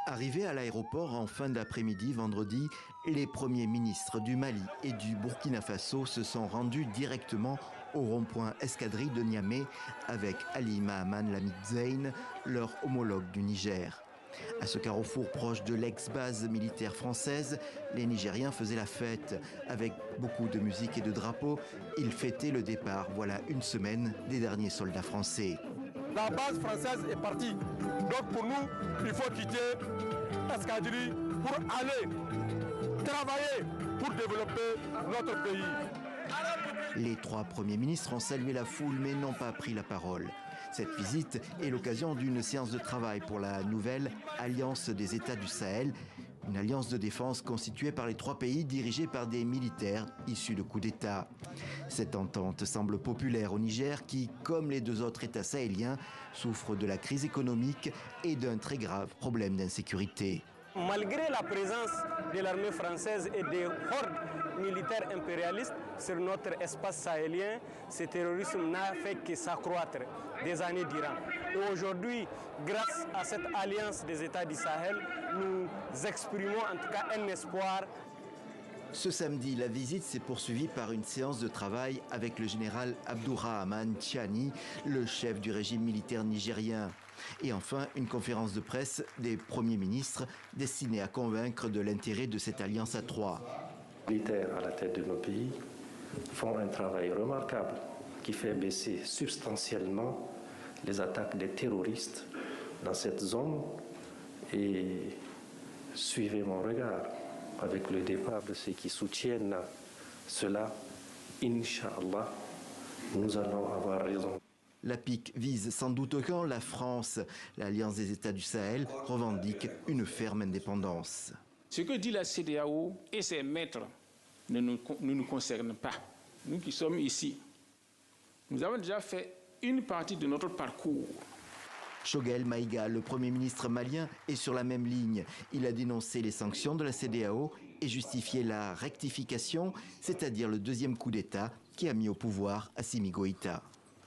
Arrivés à l'aéroport en fin d'après-midi vendredi, les premiers ministres du Mali et du Burkina Faso se sont rendus directement au rond-point Escadrille de Niamey avec Ali Mahaman Lamid Zeine, leur homologue du Niger. À ce carrefour proche de l'ex-base militaire française, les Nigériens faisaient la fête. Avec beaucoup de musique et de drapeaux, ils fêtaient le départ, voilà une semaine, des derniers soldats français. La base française est partie. Donc pour nous, il faut quitter Escadrille pour aller travailler pour développer notre pays. Les trois premiers ministres ont salué la foule mais n'ont pas pris la parole. Cette visite est l'occasion d'une séance de travail pour la nouvelle Alliance des États du Sahel, une alliance de défense constituée par les trois pays dirigés par des militaires issus de coups d'État. Cette entente semble populaire au Niger qui, comme les deux autres États sahéliens, souffre de la crise économique et d'un très grave problème d'insécurité. Malgré la présence de l'armée française et des hordes militaires impérialistes sur notre espace sahélien, ce terrorisme n'a fait que s'accroître des années durant. Et aujourd'hui, grâce à cette alliance des États du Sahel, nous exprimons en tout cas un espoir. Ce samedi, la visite s'est poursuivie par une séance de travail avec le général Abdourahmane Tiani, le chef du régime militaire nigérien. Et enfin, une conférence de presse des premiers ministres destinée à convaincre de l'intérêt de cette alliance à trois. Les militaires à la tête de nos pays font un travail remarquable qui fait baisser substantiellement les attaques des terroristes dans cette zone. Et suivez mon regard. Avec le départ de ceux qui soutiennent cela, Inch'Allah, nous allons avoir raison. La pique vise sans doute quand la France, l'Alliance des États du Sahel, revendique une ferme indépendance. Ce que dit la CEDEAO et ses maîtres ne nous concerne pas. Nous qui sommes ici, nous avons déjà fait une partie de notre parcours. Choguel Maïga, le Premier ministre malien, est sur la même ligne. Il a dénoncé les sanctions de la CEDEAO et justifié la rectification, c'est-à-dire le deuxième coup d'État qui a mis au pouvoir Assimi Goïta.